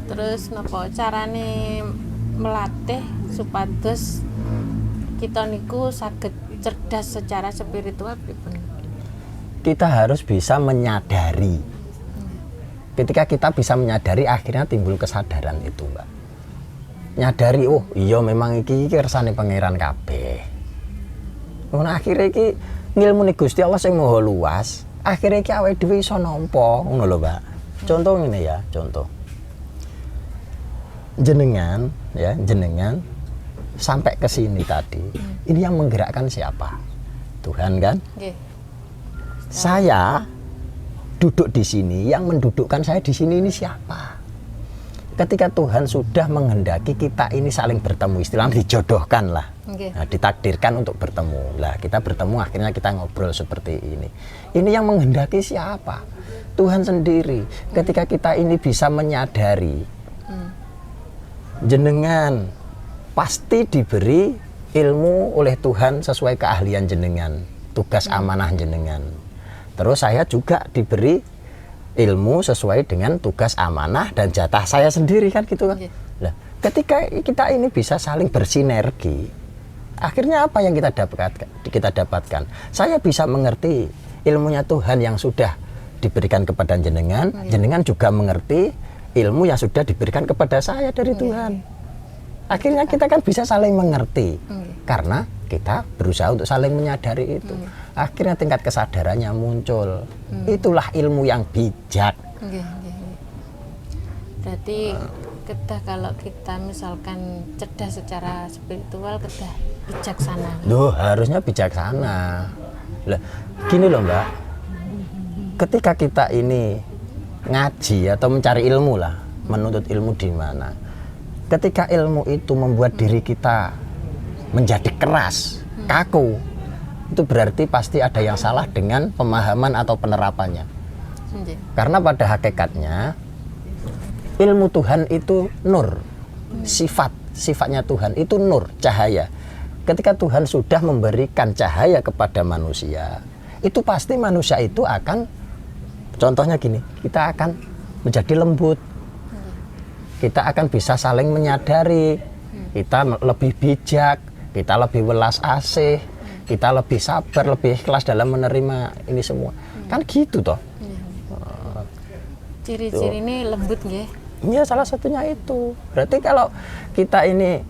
Terus nopo carane melatih supados kita niku saged cerdas secara spiritual pripun? Kita harus bisa menyadari. Ketika kita bisa menyadari, akhirnya timbul kesadaran itu, Mbak. Nyadari, oh iya memang iki kersane pangeran kabeh. Nah, akhirnya iki ngilmune Gusti Allah sing maha luas, akhirnya iki awake dhewe iso nampa, ngono lho, Mbak. Contoh ngene ya, contoh. Jenengan sampai ke sini tadi. Ini yang menggerakkan siapa? Tuhan kan? Nggih. Saya duduk di sini, yang mendudukkan saya di sini ini siapa? Ketika Tuhan sudah menghendaki kita ini saling bertemu, istilahnya dijodohkan lah, nah, ditakdirkan untuk bertemu. Lah kita bertemu, akhirnya kita ngobrol seperti ini. Ini yang menghendaki siapa? Tuhan sendiri. Ketika kita ini bisa menyadari, jenengan pasti diberi ilmu oleh Tuhan sesuai keahlian jenengan, tugas amanah jenengan. Terus saya juga diberi ilmu sesuai dengan tugas amanah dan jatah saya sendiri kan gitu kan. Nah, ketika kita ini bisa saling bersinergi, akhirnya apa yang kita dapatkan? Saya bisa mengerti ilmunya Tuhan yang sudah diberikan kepada jenengan, jenengan juga mengerti ilmu yang sudah diberikan kepada saya dari Tuhan. Akhirnya kita kan bisa saling mengerti karena kita berusaha untuk saling menyadari itu. Akhirnya tingkat kesadarannya muncul. Itulah ilmu yang bijak. Berarti kedah kalau kita misalkan cerdas secara spiritual, kedah bijaksana. Loh, harusnya bijaksana. Lah, gini loh, Mbak. Ketika kita ini ngaji atau mencari ilmu lah, menuntut ilmu di mana? Ketika ilmu itu membuat diri kita menjadi keras, kaku, itu berarti pasti ada yang salah dengan pemahaman atau penerapannya. Karena pada hakikatnya ilmu Tuhan itu nur, sifatnya Tuhan itu nur, cahaya. Ketika Tuhan sudah memberikan cahaya kepada manusia, itu pasti manusia itu akan, contohnya gini, kita akan menjadi lembut, kita akan bisa saling menyadari, kita lebih bijak, kita lebih welas asih, kita lebih sabar, lebih ikhlas dalam menerima ini semua. Kan gitu toh. Ciri-ciri ini lembut nggih? Iya, salah satunya itu. Berarti kalau kita ini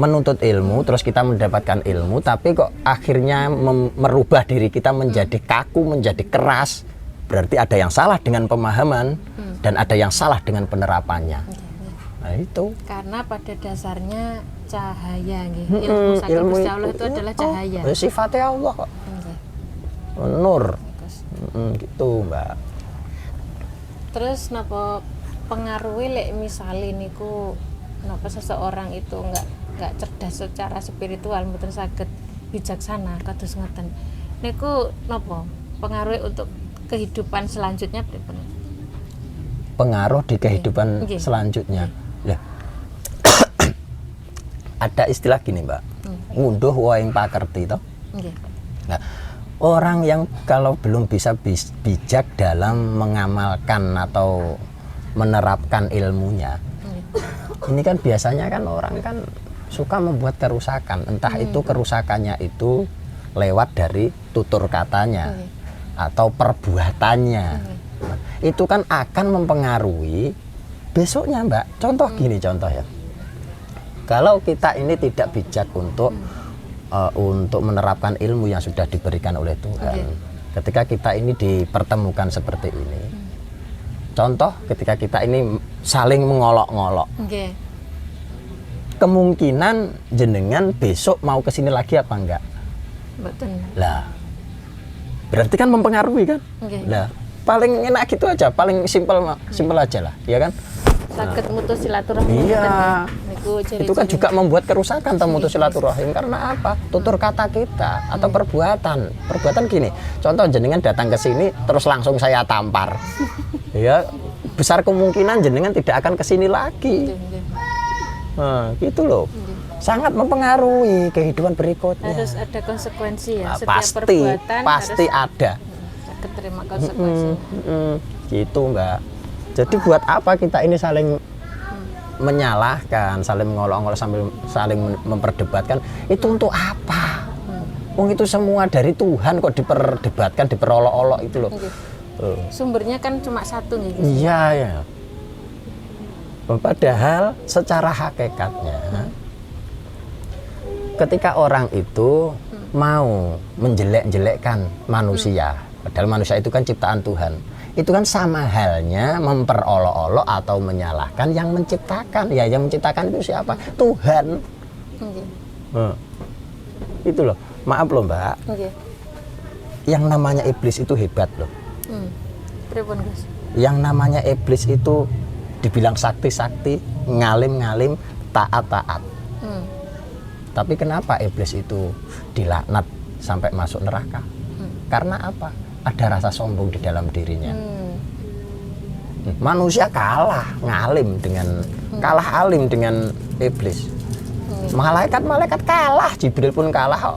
menuntut ilmu, terus kita mendapatkan ilmu, tapi kok akhirnya merubah diri kita menjadi kaku, menjadi keras, berarti ada yang salah dengan pemahaman dan ada yang salah dengan penerapannya. Nah itu. Karena pada dasarnya cahaya nggih. Ilmu saking Gusti Allah itu adalah cahaya. Sifatnya Allah kok. Nur. Gitu, Mbak. Terus napa pengaruhi lek misale niku napa seseorang itu enggak cerdas secara spiritual, mboten saged bijaksana kados ngoten. Niku napa pengaruhi untuk kehidupan selanjutnya pripun? Pengaruh di kehidupan selanjutnya. Ya. Ada istilah gini, Mbak. Ngunduh wae pakerti toh. Nah, orang yang kalau belum bisa bijak dalam mengamalkan atau menerapkan ilmunya, ini kan biasanya kan orang kan suka membuat kerusakan. Entah itu kerusakannya itu lewat dari tutur katanya atau perbuatannya. Itu kan akan mempengaruhi besoknya, Mbak. Contoh gini, contoh ya. Kalau kita ini tidak bijak untuk menerapkan ilmu yang sudah diberikan oleh Tuhan, ketika kita ini dipertemukan seperti ini, contoh ketika kita ini saling mengolok-ngolok, kemungkinan jenengan besok mau kesini lagi apa enggak? Betul. Lah, berarti kan mempengaruhi kan? Lah, paling enak gitu aja, paling simpel aja lah, ya kan? Sakit mutus silaturahim. Iya. Itu kan juga membuat kerusakan mutus silaturahim. Karena apa? Tutur kata kita atau perbuatan. Perbuatan gini. Contoh jenengan datang ke sini terus langsung saya tampar. Ya, besar kemungkinan jenengan tidak akan ke sini lagi. Nah, gitu loh. sangat mempengaruhi kehidupan berikutnya. Harus ada konsekuensi ya. Nah, Setiap perbuatan pasti harus ada. keterima konsekuensinya. Gitu Mbak. Jadi buat apa kita ini saling menyalahkan, saling mengolok-olok, sambil saling memperdebatkan, itu untuk apa? Itu semua dari Tuhan kok diperdebatkan, diperolok-olok itu loh. Sumbernya kan cuma satu nih. Iya ya. Padahal secara hakikatnya ketika orang itu mau menjelek-jelekkan manusia, padahal manusia itu kan ciptaan Tuhan, itu kan sama halnya memperolok-olok atau menyalahkan yang menciptakan. Ya, yang menciptakan itu siapa? Tuhan. Itu loh, maaf loh Mbak, yang namanya iblis itu hebat loh. Pripun, Gus? Yang namanya iblis itu dibilang sakti-sakti, ngalim-ngalim, taat-taat. Tapi kenapa iblis itu dilaknat sampai masuk neraka? Karena apa? Ada rasa sombong di dalam dirinya. Manusia kalah alim dengan iblis. Malaikat kalah, Jibril pun kalah.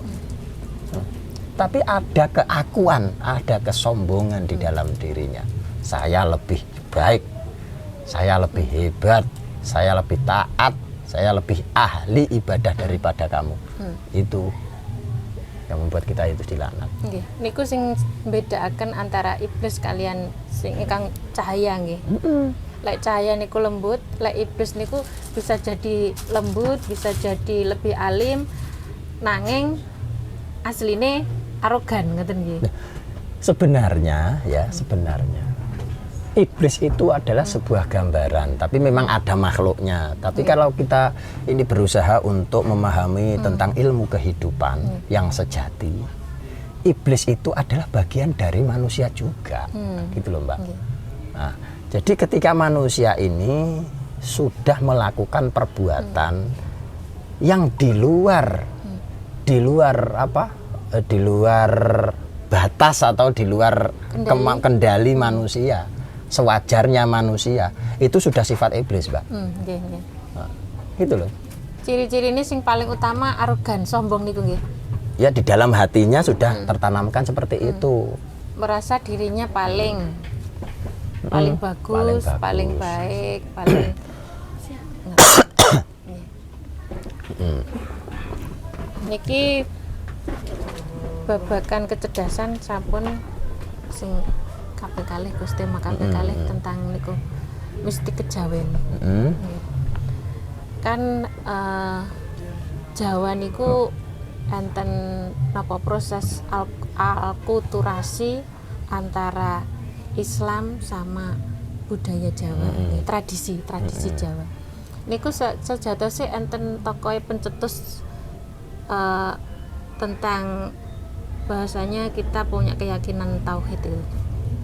Tapi ada keakuan, ada kesombongan di dalam dirinya. Saya lebih baik, saya lebih hebat, saya lebih taat, saya lebih ahli ibadah daripada kamu. Itu yang membuat kita itu dilaknat. Nggih, niku sing bedakan antara iblis kalian sing ingkang cahaya nggih. Lek cahaya niku lembut, lek iblis niku bisa jadi lembut, bisa jadi lebih alim, nanging asline arogan ngoten nggih. Sebenarnya iblis itu adalah sebuah gambaran, tapi memang ada makhluknya. Tapi kalau kita ini berusaha untuk memahami tentang ilmu kehidupan yang sejati, iblis itu adalah bagian dari manusia juga, gitu loh Mbak. Nah, jadi ketika manusia ini sudah melakukan perbuatan yang di luar batas atau di luar kendali manusia, sewajarnya manusia, itu sudah sifat iblis, Mbak. Nah, itu loh. Ciri-ciri ini sing paling utama arogan, sombong niku nggih. Ya, di dalam hatinya sudah tertanamkan seperti itu. Merasa dirinya paling bagus, paling baik, paling niki babakan kecerdasan sampun sing kabeh kalih Gus, tema kabeh kalih tentang niku mistik kejawen. Kan Jawa niku enten napa proses alkulturasi antara Islam sama budaya Jawa, tradisi Jawa. Niku sejatosé enten tokoe pencetus tentang bahasanya kita punya keyakinan tauhid itu.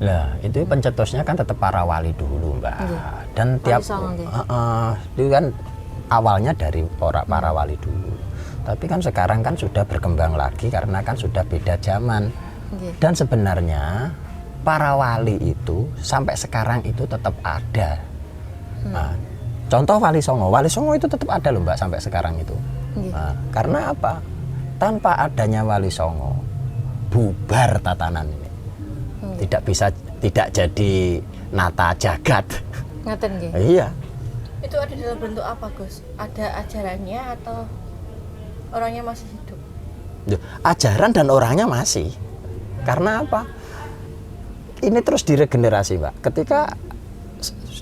Lah, itu pencetusnya kan tetap para wali dulu, Mbak. Dan tiap itu kan awalnya dari para wali dulu. Tapi kan sekarang kan sudah berkembang lagi karena kan sudah beda zaman. Dan sebenarnya para wali itu sampai sekarang itu tetap ada. Nah, contoh Wali Songo itu tetap ada loh Mbak sampai sekarang itu. Nah, karena apa? Tanpa adanya Wali Songo, bubar tatanan ini. Tidak jadi nata jagat. Ngaten nggih. Iya. Itu ada dalam bentuk apa, Gus? Ada ajarannya atau orangnya masih hidup? Ajaran dan orangnya masih. Karena apa? Ini terus diregenerasi, Mbak. Ketika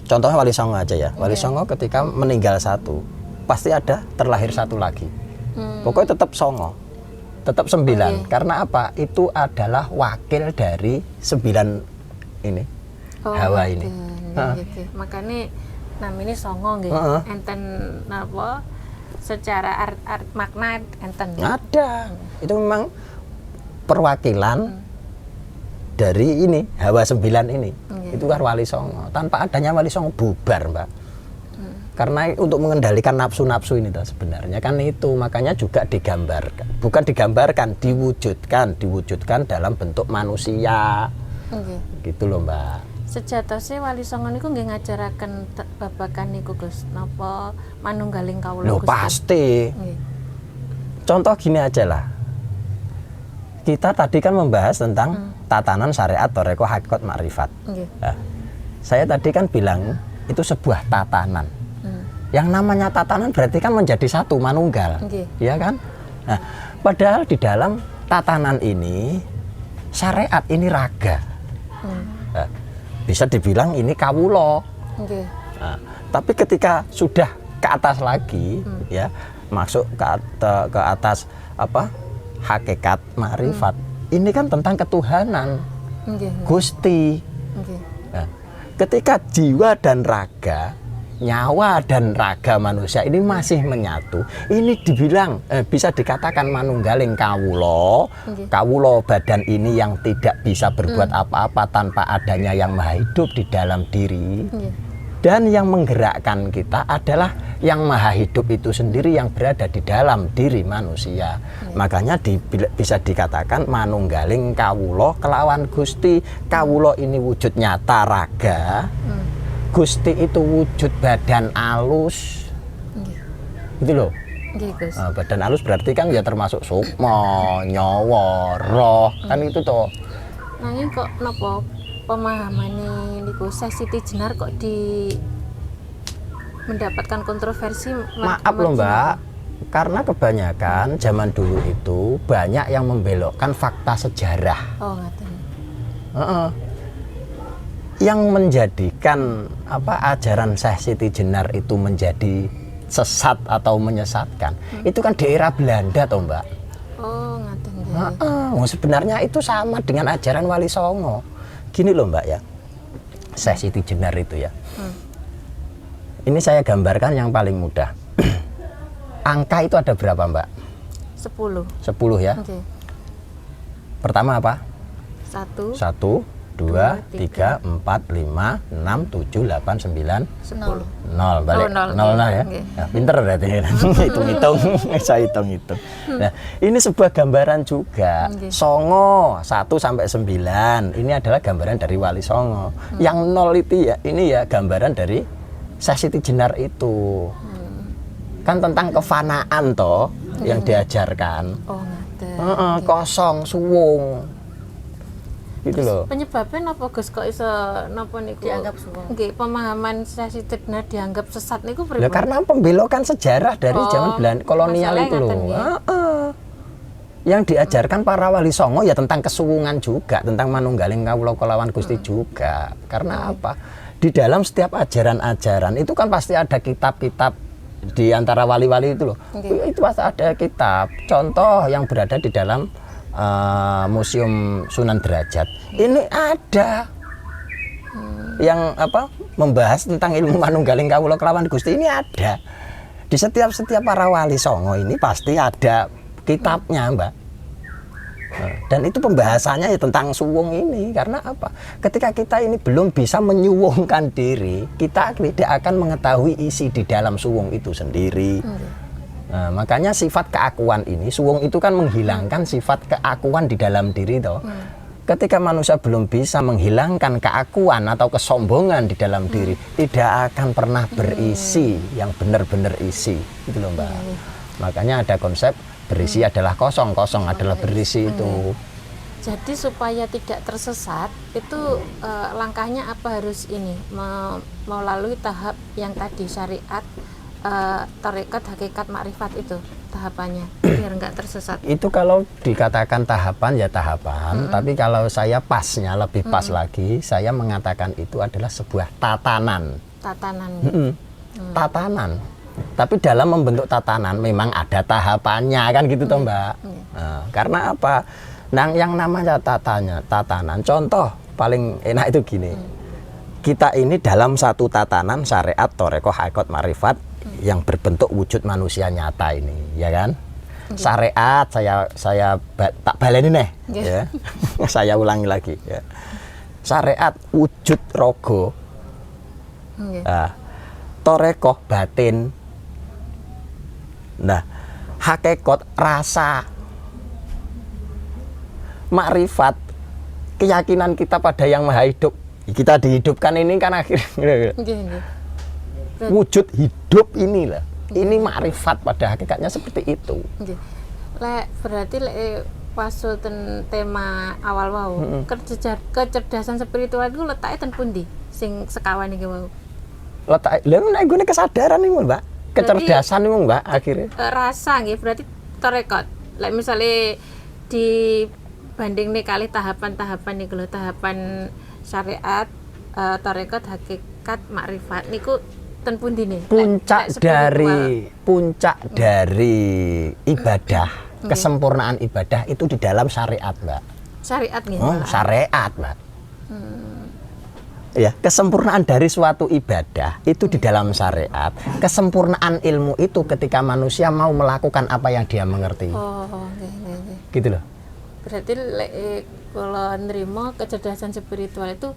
contohnya Wali Songo aja ya. Wali Songo ketika meninggal satu, pasti ada terlahir satu lagi. Pokoknya tetap Songo. Tetap 9. Karena apa? Itu adalah wakil dari 9 ini. Hawa ini. Gitu. Makanya namanya Songo nggih. Enten napa? Secara art makna enten. Ada. Itu memang perwakilan dari ini Hawa 9 ini. Itu kan Wali Songo. Tanpa adanya Wali Songo bubar, Mbak. Karena untuk mengendalikan nafsu-nafsu ini sebenarnya kan itu, makanya juga digambarkan, bukan digambarkan, diwujudkan dalam bentuk manusia. Gitu loh Mbak. Sejatosé Wali Songo niku nggih ngajaraken babagan niku Gus, napa manunggaling kawula Loh Gusti. pasti. Contoh gini aja lah. Kita tadi kan membahas tentang tatanan syariat toreko hakikat makrifat. Nggih. Nah, saya tadi kan bilang itu sebuah tatanan. Yang namanya tatanan berarti kan menjadi satu manunggal, Nggih. ya kan? Nah, padahal di dalam tatanan ini syariat ini raga. Nah, bisa dibilang ini kawulo. Nggih. Nah, tapi ketika sudah ke atas lagi, ya masuk ke atas apa? Hakikat makrifat. Ini kan tentang ketuhanan, Nggih. Gusti. Nggih. Nah, ketika jiwa dan raga, nyawa dan raga manusia ini masih menyatu, ini dibilang bisa dikatakan manunggaling kawulo. Kawulo badan ini yang tidak bisa berbuat apa-apa tanpa adanya yang maha hidup di dalam diri. Dan yang menggerakkan kita adalah yang maha hidup itu sendiri yang berada di dalam diri manusia. Makanya bisa dikatakan manunggaling kawulo kelawan Gusti. Kawulo ini wujud nyata raga, Gusti itu wujud badan alus. Gitu loh. Nggih, Gus. Nah, badan alus berarti kan ya termasuk sukma, nyawa, roh, kan itu toh. Nanging kok napa pemahaman niku Siti Jenar kok mendapatkan kontroversi? Maaf loh Mbak, karena kebanyakan zaman dulu itu banyak yang membelokkan fakta sejarah. Oh, ngaten. Yang menjadikan ajaran Syekh Siti Jenar itu menjadi sesat atau menyesatkan. Itu kan di era Belanda toh Mbak. Oh, ngaten nggih. Sebenarnya itu sama dengan ajaran Wali Songo. Gini loh Mbak ya, Syekh Siti Jenar itu ya. Ini saya gambarkan yang paling mudah. Angka itu ada berapa Mbak? 10. 10 ya. Oke. Pertama apa? 1 1, 2, 3, 4, 5, 6, 7, 8, 9, 10. 0 balik. Oh, nol. 0 ya. Oke. Nah, pinter berarti. Hitung-hitung. Saya hitung-hitung. Nah, ini sebuah gambaran juga. Oke. Songo 1 sampai 9. Ini adalah gambaran dari Wali Songo. Yang 0 itu ya, ini ya gambaran dari Syekh Siti Jenar itu. Kan tentang kefanaan toh yang diajarkan. Oh, ngaten. Kosong, suwung. Gitu loh. Penyebabnya napa Gus kok iso napa niku Dianggap suwung? Nggih, pemahaman Siti Jenar dianggap sesat niku Ya pripun? karena pembelokan sejarah dari Oh, zaman Belanda kolonial masalahnya itu loh. ngaten ya. Yang diajarkan para wali songo ya tentang kesuwungan juga, tentang manunggaling kawula kelawan Gusti juga. Karena apa? Di dalam setiap ajaran-ajaran itu kan pasti ada kitab-kitab di antara wali-wali itu loh. Itu pasti ada kitab. Contoh yang berada di dalam Museum Sunan Derajat. Ini ada yang membahas tentang ilmu manunggaling kawula kelawan Gusti, ini ada. Di setiap para wali songo ini pasti ada kitabnya, Mbak. Dan itu pembahasannya ya tentang suwung ini. Karena apa? Ketika kita ini belum bisa menyuwungkan diri, kita tidak akan mengetahui isi di dalam suwung itu sendiri. Nah, makanya sifat keakuan ini, suwung itu kan menghilangkan sifat keakuan di dalam diri toh. Ketika manusia belum bisa menghilangkan keakuan atau kesombongan di dalam diri, tidak akan pernah berisi yang benar-benar isi. Gitu loh Mbak. Makanya ada konsep berisi adalah kosong, kosong adalah berisi itu. Jadi supaya tidak tersesat itu langkahnya apa harus ini melalui tahap yang tadi syariat, tarekat, hakikat, makrifat itu tahapannya biar nggak tersesat. Itu kalau dikatakan tahapan ya tahapan, tapi kalau saya pasnya lebih pas lagi, saya mengatakan itu adalah sebuah tatanan. Tatanan. Tatanan. Tapi dalam membentuk tatanan memang ada tahapannya kan gitu toh Mbak. Nah, karena apa? Yang namanya tatanan. Contoh paling enak itu gini. Kita ini dalam satu tatanan syariat, toreko, hakikat, makrifat yang berbentuk wujud manusia nyata ini, ya kan? Syariat saya tak baleni nih, ya. Saya ulangi lagi ya. Syariat wujud rogo. Nah, toreko batin. Nah, hakikat rasa, makrifat keyakinan kita pada yang maha hidup. Kita dihidupkan ini kan akhirnya wujud hidup inilah. Ini makrifat pada hakikatnya seperti itu. Lek berarti lek pasu ten tema awal wau kecerdasan spiritual itu letaknya ten pundi sing sekawan iki wau. Letak lha nek nggone kesadaran niku Mbak. Kecerdasan niku Mbak akhirnya. Rasa nggih berarti tarekat. Lek misale dibanding nih kali tahapan-tahapan nih lho, tahapan syariat, tarekat, hakikat, makrifat niku ten pundi nih? Puncak dari ibadah, kesempurnaan ibadah itu di dalam syariat, Mbak. Syariat nih. Oh, syariat, Mbak. Ya, kesempurnaan dari suatu ibadah itu di dalam syariat. Kesempurnaan ilmu itu ketika manusia mau melakukan apa yang dia mengerti. Oh, nggih. Gitu loh. Berarti kalau nerima kecerdasan spiritual itu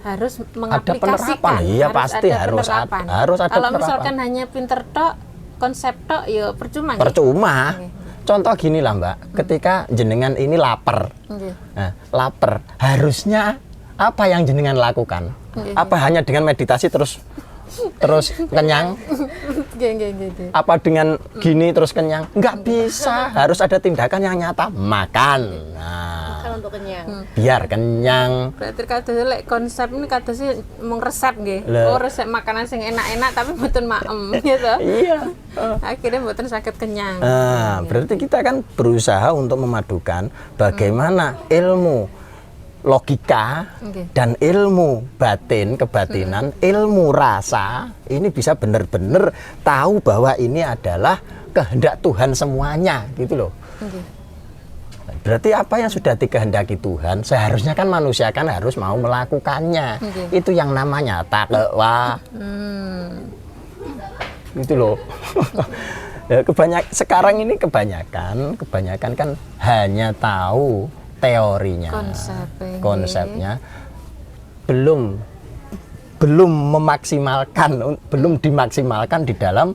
harus Ada mengaplikasikan. penerapan. Iya, pasti harus ada Kalau penerapan. misalkan hanya pinter tok, konsep tok ya percuma. Percuma. Nggih. Contoh gini lah Mbak, ketika jenengan ini lapar. Nggih. Nah, lapar, harusnya apa yang jenengan lakukan? Nggih. Apa hanya dengan meditasi terus kenyang? Nggih. Apa dengan gini terus kenyang? Nggak bisa, harus ada tindakan yang nyata, makan. Nah, Makan untuk kenyang. biar kenyang. Berarti kados lek konsep ini kados sih mung resep nggih. Lah. Oh, resep makanan sing enak-enak tapi mboten maem gitu. Iya. Akhirnya mboten saged kenyang. Nah, berarti kita kan berusaha untuk memadukan bagaimana ilmu logika Oke. dan ilmu batin, kebatinan, ilmu rasa ini bisa benar-benar tahu bahwa ini adalah kehendak Tuhan semuanya, gitu loh. Nggih. Berarti apa yang sudah dikehendaki Tuhan, seharusnya kan manusia kan harus mau melakukannya. Oke. Itu yang namanya taqwa. Gitu loh. Ya, sekarang ini kebanyakan kan hanya tahu teorinya, konsepnya, belum dimaksimalkan di dalam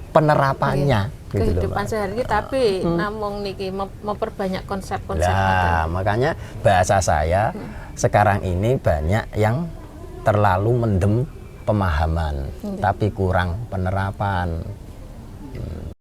penerapannya. Gitu loh, Kehidupan Mbak. sehari tapi namung niki memperbanyak konsep-konsep. Nah, makanya bahasa saya sekarang ini banyak yang terlalu mendem pemahaman, tapi kurang penerapan.